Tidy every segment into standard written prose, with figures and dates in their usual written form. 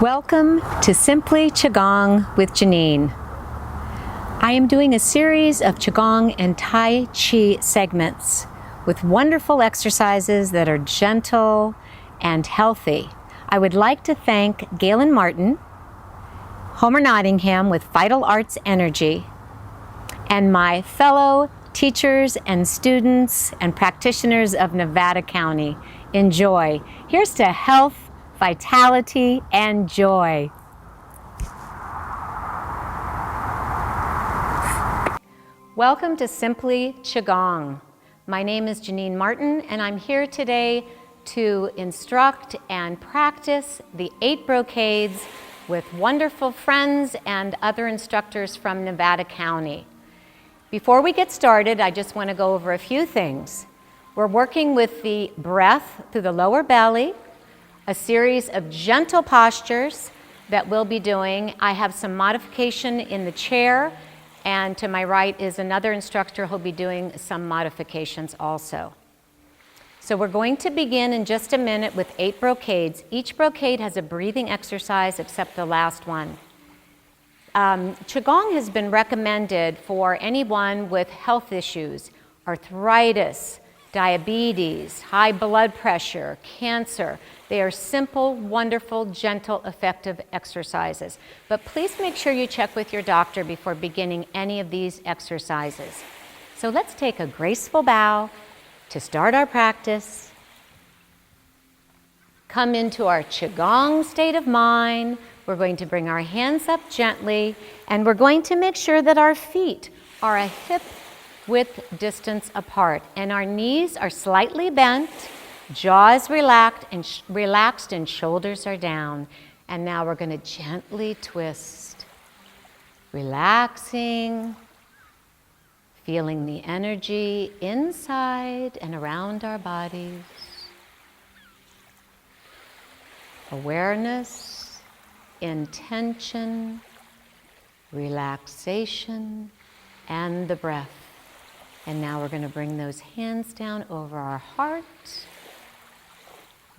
Welcome to Simply Qigong with Janine. I am doing a series of Qigong and Tai Chi segments with wonderful exercises that are gentle and healthy. I would like to thank Galen Martin, Homer Nottingham with Vital Arts Energy, and my fellow teachers and students and practitioners of Nevada County. Enjoy. Here's to health, vitality, and joy. Welcome to Simply Qigong. My name is Janine Martin, and I'm here today to instruct and practice the 8 brocades with wonderful friends and other instructors from Nevada County. Before we get started, I just want to go over a few things. We're working with the breath through the lower belly, a series of gentle postures that we'll be doing. I have some modification in the chair, and to my right is another instructor who'll be doing some modifications also. So we're going to begin in just a minute with 8 brocades. Each brocade has a breathing exercise except the last one. Qigong has been recommended for anyone with health issues, arthritis, diabetes, high blood pressure, cancer. They are simple, wonderful, gentle, effective exercises. But please make sure you check with your doctor before beginning any of these exercises. So let's take a graceful bow to start our practice. Come into our Qigong state of mind. We're going to bring our hands up gently, and we're going to make sure that our feet are a hip width distance apart, and our knees are slightly bent, jaw is relaxed and shoulders are down. And now we're going to gently twist, relaxing, feeling the energy inside and around our bodies. Awareness, intention, relaxation, and the breath. And now we're going to bring those hands down over our heart,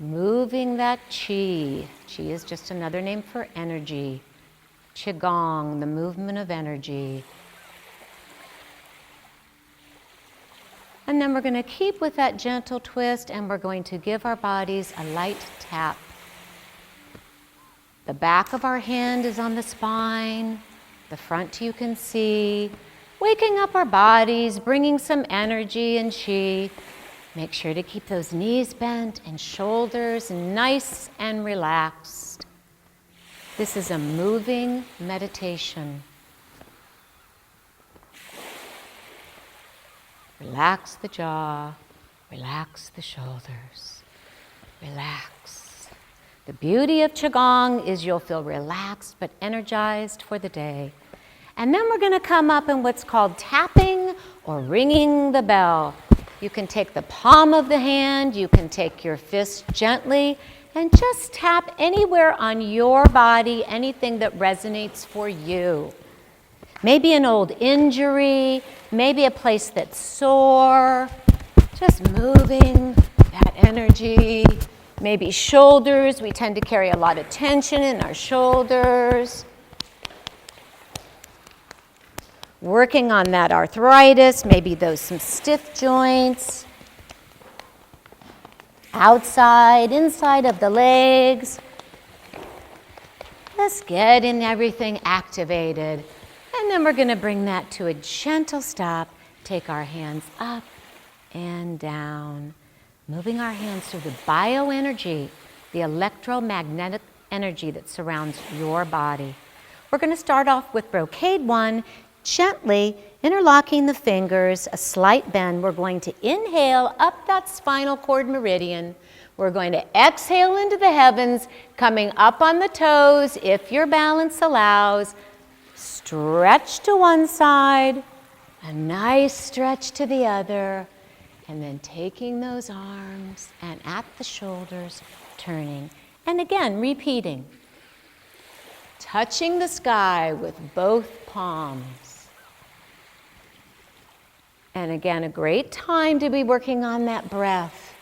moving that qi. Qi is just another name for energy. Qigong, the movement of energy. And then we're going to keep with that gentle twist, and we're going to give our bodies a light tap. The back of our hand is on the spine, the front you can see. Waking up our bodies, bringing some energy and qi. Make sure to keep those knees bent and shoulders nice and relaxed. This is a moving meditation. Relax the jaw, relax the shoulders, relax. The beauty of Qigong is you'll feel relaxed but energized for the day. And then we're going to come up in what's called tapping or ringing the bell. You can take the palm of the hand, you can take your fist gently, and just tap anywhere on your body, anything that resonates for you. Maybe an old injury, maybe a place that's sore, just moving that energy. Maybe shoulders, we tend to carry a lot of tension in our shoulders. Working on that arthritis, maybe some stiff joints. Outside, inside of the legs. Just getting everything activated. And then we're going to bring that to a gentle stop. Take our hands up and down. Moving our hands through the bioenergy, the electromagnetic energy that surrounds your body. We're going to start off with Brocade 1. Gently interlocking the fingers, a slight bend. We're going to inhale up that spinal cord meridian. We're going to exhale into the heavens, coming up on the toes if your balance allows. Stretch to one side, a nice stretch to the other, and then taking those arms and at the shoulders, turning. And again, repeating. Touching the sky with both palms. And again, a great time to be working on that breath.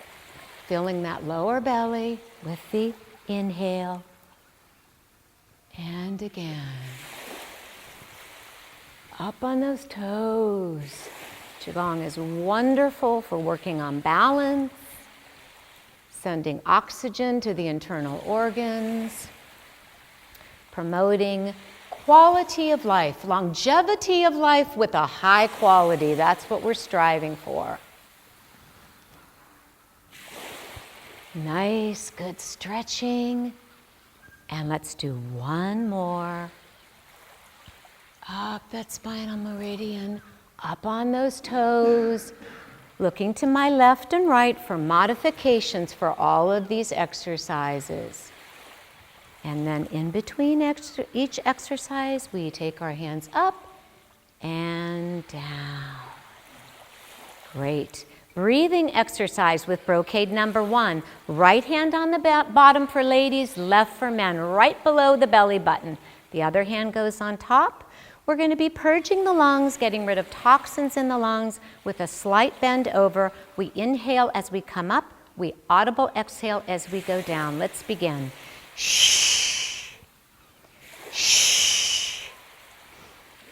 Filling that lower belly with the inhale. And again. Up on those toes. Qigong is wonderful for working on balance, sending oxygen to the internal organs, promoting quality of life, longevity of life with a high quality. That's what we're striving for. Nice, good stretching. And let's do one more. Up that spinal meridian, up on those toes, looking to my left and right for modifications for all of these exercises. And then in between each exercise, we take our hands up and down. Great. Breathing exercise with Brocade number 1. Right hand on the bottom for ladies, left for men, right below the belly button. The other hand goes on top. We're going to be purging the lungs, getting rid of toxins in the lungs with a slight bend over. We inhale as we come up. We audible exhale as we go down. Let's begin. Shh. Shh.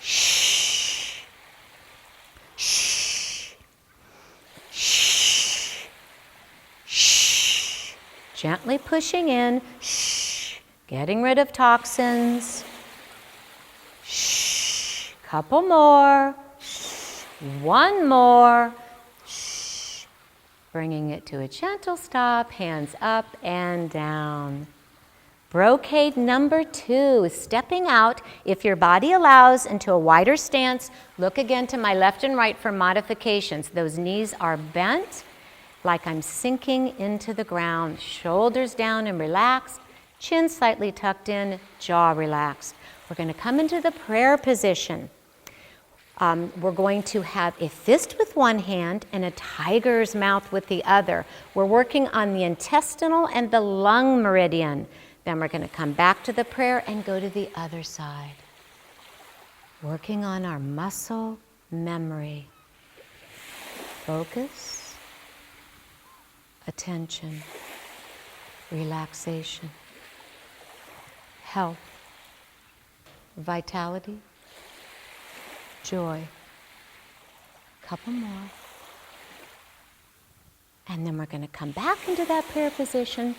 Shh. Shh. Shh. Shh. Gently pushing in. Shh. Getting rid of toxins. Shh. Couple more. Shh. One more. Shh. Bringing it to a gentle stop. Hands up and down. Brocade number 2, stepping out, if your body allows, into a wider stance. Look again to my left and right for modifications. Those knees are bent like I'm sinking into the ground. Shoulders down and relaxed. Chin slightly tucked in, jaw relaxed. We're going to come into the prayer position. We're going to have a fist with one hand and a tiger's mouth with the other. We're working on the intestinal and the lung meridian. Then we're going to come back to the prayer and go to the other side. Working on our muscle memory. Focus, attention, relaxation, health, vitality, joy. Couple more. And then we're going to come back into that prayer position.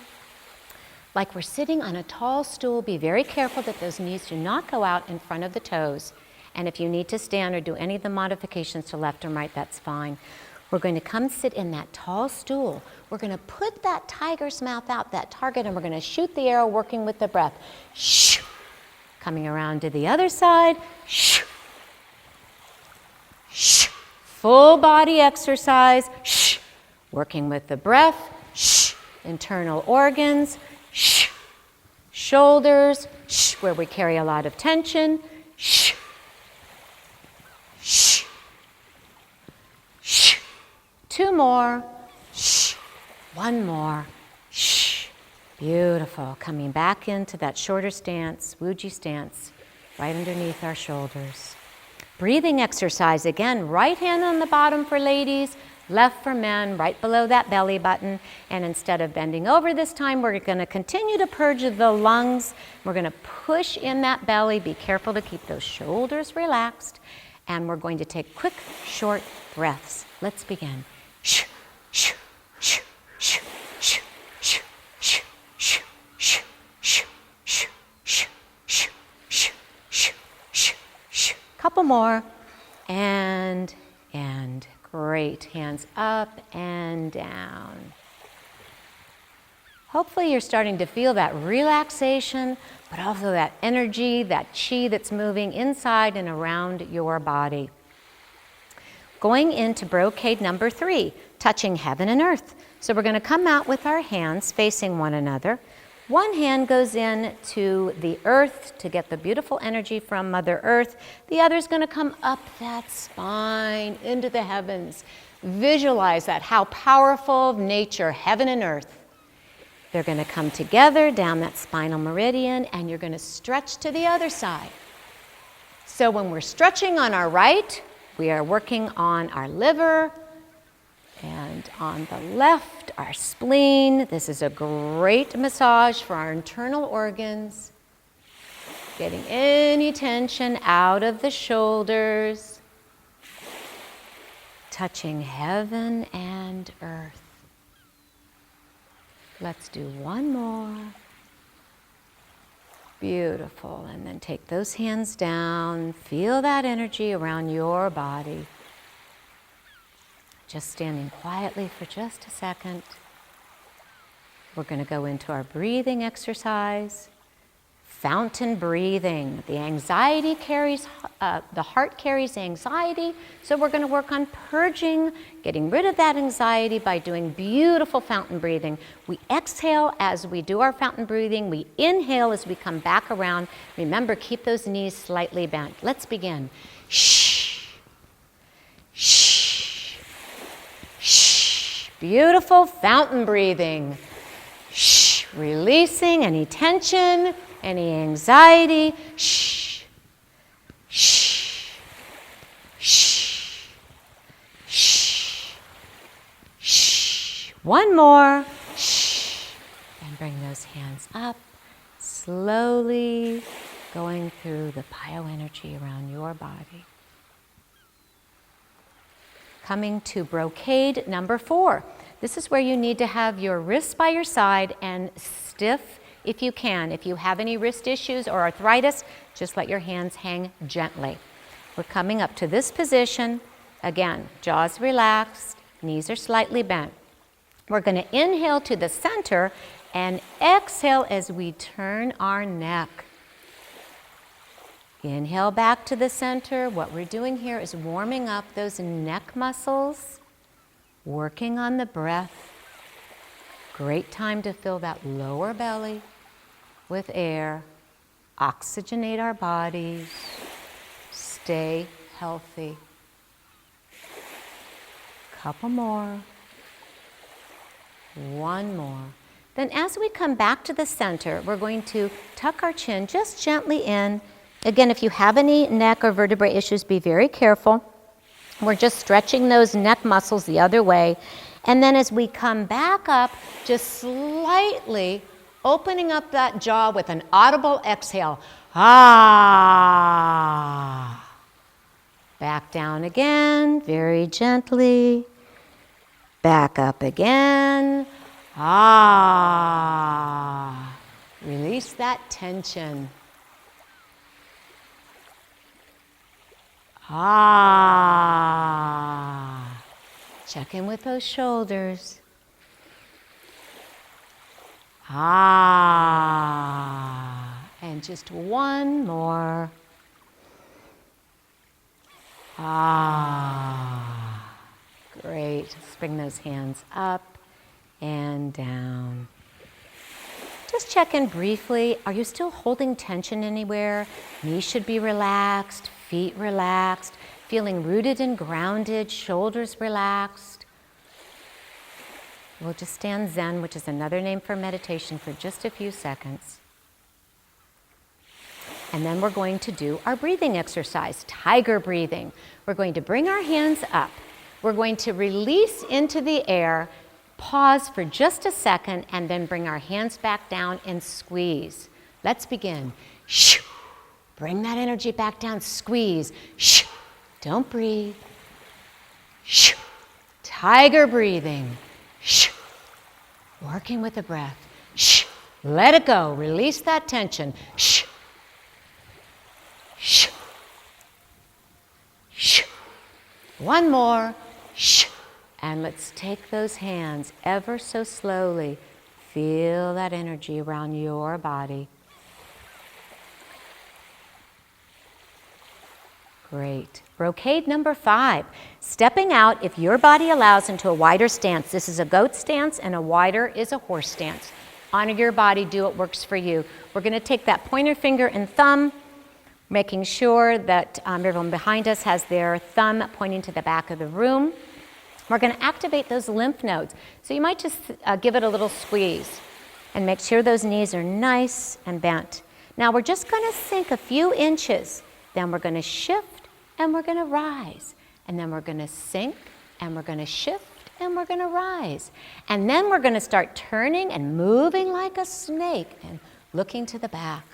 Like we're sitting on a tall stool. Be very careful that those knees do not go out in front of the toes. And if you need to stand or do any of the modifications to left and right, that's fine. We're going to come sit in that tall stool. We're going to put that tiger's mouth out, that target, and we're going to shoot the arrow working with the breath. Shoo. Coming around to the other side. Shoo. Shoo. Full body exercise. Shoo. Working with the breath. Shoo. Internal organs. Shh. Shoulders, shh, where we carry a lot of tension. Shh. Shh. Shh. 2 more. Shh. 1 more. Shh. Beautiful. Coming back into that shorter stance, Wuji stance, right underneath our shoulders. Breathing exercise again. Right hand on the bottom for ladies. Left for men, right below that belly button. And instead of bending over this time, we're going to continue to purge the lungs. We're going to push in that belly. Be careful to keep those shoulders relaxed. And we're going to take quick, short breaths. Let's begin. Shh, shh, shh, shh, shh, shh, shh, shh, shh, shh, shh, shh, shh, shh, shh, shh, shh. Couple more. And. Great. Hands up and down. Hopefully you're starting to feel that relaxation, but also that energy, that chi that's moving inside and around your body. Going into Brocade number 3, touching heaven and earth. So we're going to come out with our hands facing one another. One hand goes in to the earth to get the beautiful energy from Mother Earth. The other's going to come up that spine into the heavens. Visualize that, how powerful nature, heaven and earth. They're going to come together down that spinal meridian, and you're going to stretch to the other side. So when we're stretching on our right, we are working on our liver, and on the left, our spleen. This is a great massage for our internal organs. Getting any tension out of the shoulders. Touching heaven and earth. Let's do one more. Beautiful. And then take those hands down. Feel that energy around your body. Just standing quietly for just a second. We're going to go into our breathing exercise. Fountain breathing. The anxiety carries, the heart carries anxiety, so we're going to work on purging, getting rid of that anxiety by doing beautiful fountain breathing. We exhale as we do our fountain breathing. We inhale as we come back around. Remember, keep those knees slightly bent. Let's begin. Shh. Shh. Shh. Beautiful fountain breathing. Shh. Releasing any tension, any anxiety. Shh. Shh. Shh. Shh. Shh. One more. Shh. And bring those hands up. Slowly going through the bioenergy around your body. Coming to Brocade number 4. This is where you need to have your wrists by your side and stiff if you can. If you have any wrist issues or arthritis, just let your hands hang gently. We're coming up to this position. Again, jaws relaxed, knees are slightly bent. We're going to inhale to the center and exhale as we turn our neck. Inhale back to the center. What we're doing here is warming up those neck muscles, working on the breath. Great time to fill that lower belly with air, oxygenate our bodies, stay healthy. Couple more. One more. Then as we come back to the center, we're going to tuck our chin just gently in. Again, if you have any neck or vertebrae issues, be very careful. We're just stretching those neck muscles the other way. And then as we come back up, just slightly opening up that jaw with an audible exhale. Ah. Back down again, very gently. Back up again. Ah. Release that tension. Ah. Check in with those shoulders. Ah. And just one more. Ah. Great. Let's bring those hands up and down. Just check in briefly. Are you still holding tension anywhere? Knees should be relaxed, feet relaxed, feeling rooted and grounded, shoulders relaxed. We'll just stand Zen, which is another name for meditation, for just a few seconds. And then we're going to do our breathing exercise, tiger breathing. We're going to bring our hands up. We're going to release into the air, pause for just a second, and then bring our hands back down and squeeze. Let's begin. Bring that energy back down, squeeze. Don't breathe. Tiger breathing. Working with the breath. Let it go. Release that tension. One more. And let's take those hands ever so slowly. Feel that energy around your body. Great. Brocade number 5. Stepping out, if your body allows, into a wider stance. This is a goat stance and a wider is a horse stance. Honor your body, do what works for you. We're going to take that pointer finger and thumb, making sure that everyone behind us has their thumb pointing to the back of the room. We're going to activate those lymph nodes. So you might just give it a little squeeze and make sure those knees are nice and bent. Now we're just going to sink a few inches. Then we're going to shift and we're going to rise. And then we're going to sink and we're going to shift and we're going to rise. And then we're going to start turning and moving like a snake and looking to the back.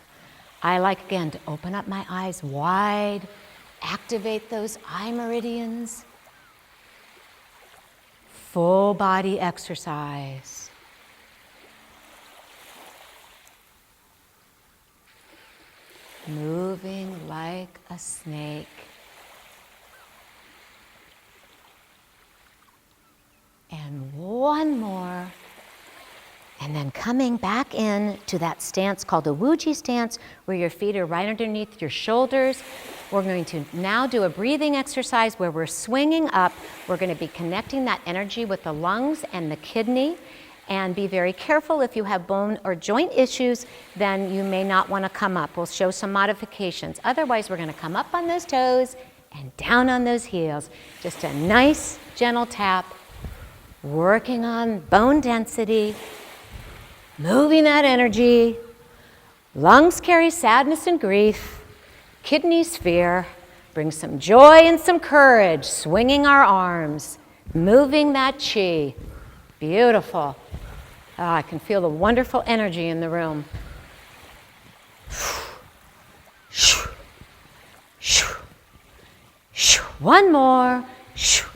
I like, again, to open up my eyes wide, activate those eye meridians. Full body exercise. Moving like a snake. And one more. And then coming back in to that stance called the Wuji stance, where your feet are right underneath your shoulders. We're going to now do a breathing exercise where we're swinging up. We're going to be connecting that energy with the lungs and the kidney. And be very careful if you have bone or joint issues, then you may not want to come up. We'll show some modifications. Otherwise, we're going to come up on those toes and down on those heels. Just a nice, gentle tap, working on bone density, moving that energy. Lungs carry sadness and grief. Kidneys fear. Bring some joy and some courage, swinging our arms, moving that chi. Beautiful. Oh, I can feel the wonderful energy in the room. One more.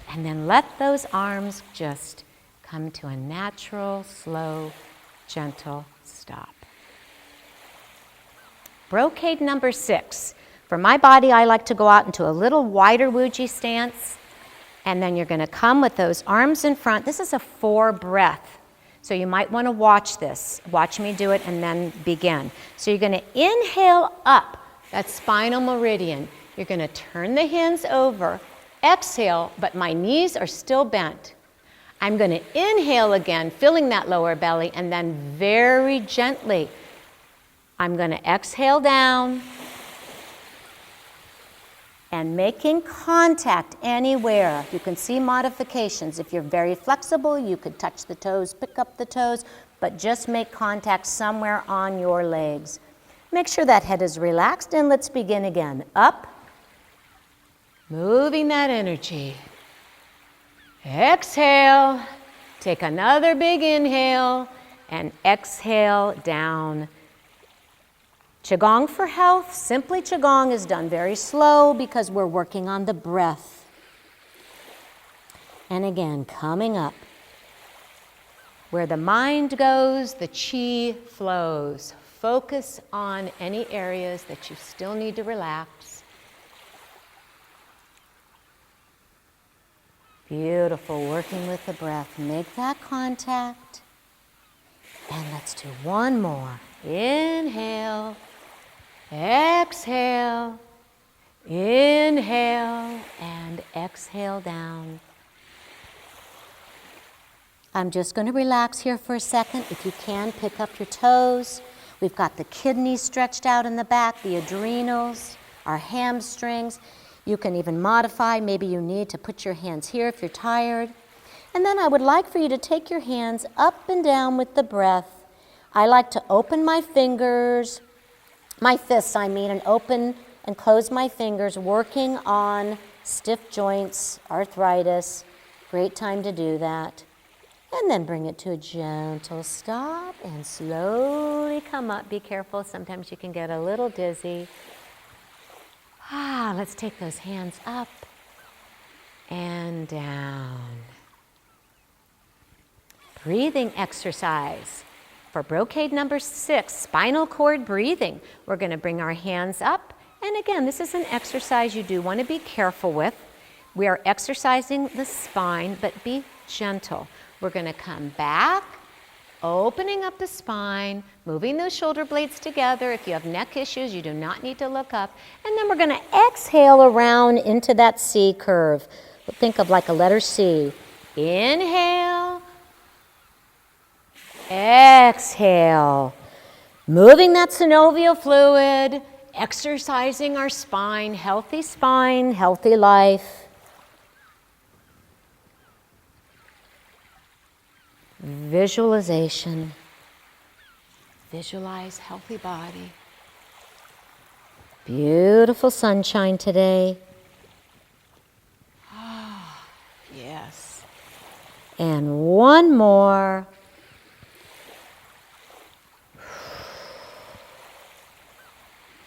And then let those arms just come to a natural, slow, gentle stop. Brocade number 6. For my body, I like to go out into a little wider Wuji stance. And then you're going to come with those arms in front. This is a 4 breath. So you might want to watch this. Watch me do it and then begin. So you're going to inhale up that spinal meridian. You're going to turn the hands over. Exhale, but my knees are still bent. I'm going to inhale again, filling that lower belly, and then very gently, I'm going to exhale down and making contact anywhere. You can see modifications. If you're very flexible, you could touch the toes, pick up the toes, but just make contact somewhere on your legs. Make sure that head is relaxed, and let's begin again. Up, moving that energy. Exhale, take another big inhale, and exhale down. Qigong for health, simply Qigong is done very slow because we're working on the breath. And again, coming up. Where the mind goes, the chi flows. Focus on any areas that you still need to relax. Beautiful, working with the breath. Make that contact. And let's do one more. Inhale. Exhale, inhale, and exhale down. I'm just going to relax here for a second. If you can, pick up your toes. We've got the kidneys stretched out in the back, the adrenals, our hamstrings. You can even modify. Maybe you need to put your hands here if you're tired. And then I would like for you to take your hands up and down with the breath. I like to open my fingers, my fists, and open and close my fingers, working on stiff joints, arthritis. Great time to do that. And then bring it to a gentle stop and slowly come up. Be careful, sometimes you can get a little dizzy. Let's take those hands up and down. Breathing exercise. For Brocade number 6, spinal cord breathing, we're going to bring our hands up. And again, this is an exercise you do want to be careful with. We are exercising the spine, but be gentle. We're going to come back, opening up the spine, moving those shoulder blades together. If you have neck issues, you do not need to look up. And then we're going to exhale around into that C curve. Think of like a letter C. Inhale. Exhale, moving that synovial fluid, exercising our spine, healthy life. Visualization, visualize healthy body. Beautiful sunshine today. Yes. And one more.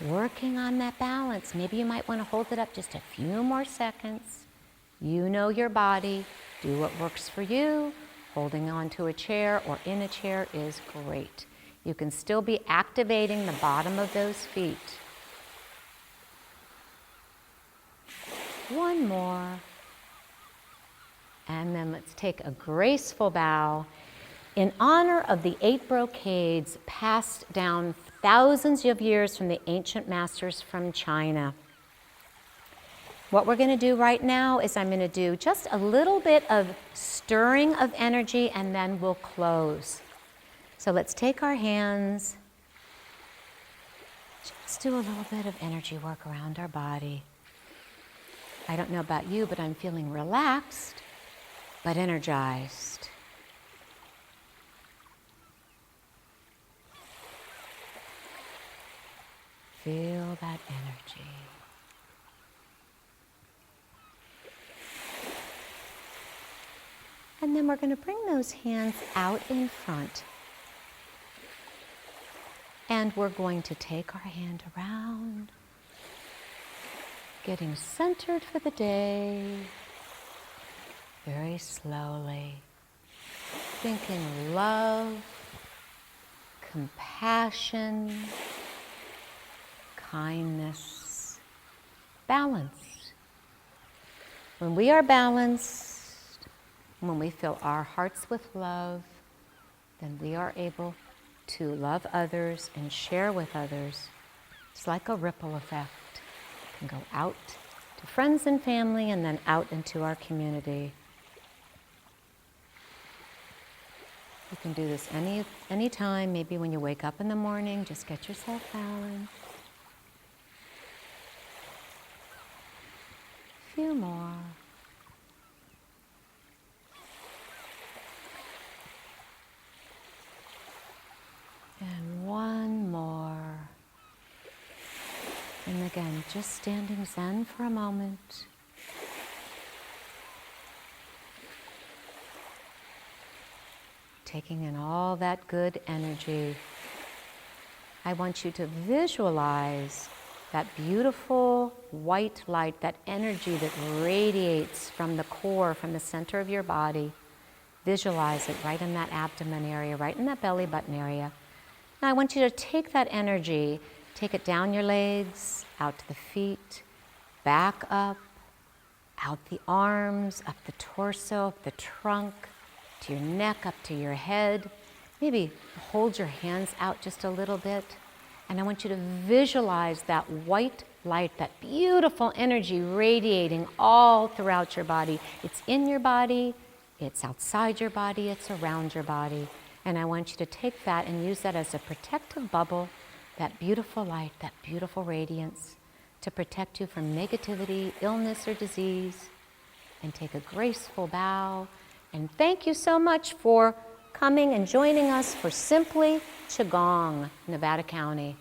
Working on that balance. Maybe you might want to hold it up just a few more seconds. You know your body. Do what works for you. Holding on to a chair or in a chair is great. You can still be activating the bottom of those feet. One more. And then let's take a graceful bow in honor of the 8 brocades passed down thousands of years from the ancient masters from China. What we're going to do right now is I'm going to do just a little bit of stirring of energy and then we'll close. So let's take our hands, just do a little bit of energy work around our body. I don't know about you, but I'm feeling relaxed, but energized. Feel that energy. And then we're going to bring those hands out in front. And we're going to take our hand around, getting centered for the day, very slowly, thinking love, compassion, kindness, balance. When we are balanced, when we fill our hearts with love, then we are able to love others and share with others. It's like a ripple effect. It can go out to friends and family and then out into our community. You can do this any time, maybe when you wake up in the morning, just get yourself balanced. A few more. And one more. And again, just standing zen for a moment. Taking in all that good energy. I want you to visualize that beautiful white light, that energy that radiates from the core, from the center of your body. Visualize it right in that abdomen area, right in that belly button area. Now I want you to take that energy, take it down your legs, out to the feet, back up, out the arms, up the torso, up the trunk, to your neck, up to your head. Maybe hold your hands out just a little bit. And I want you to visualize that white light, that beautiful energy radiating all throughout your body. It's in your body, it's outside your body, it's around your body. And I want you to take that and use that as a protective bubble, that beautiful light, that beautiful radiance, to protect you from negativity, illness, or disease. And take a graceful bow. And thank you so much for coming and joining us for Simply Qigong, Nevada County.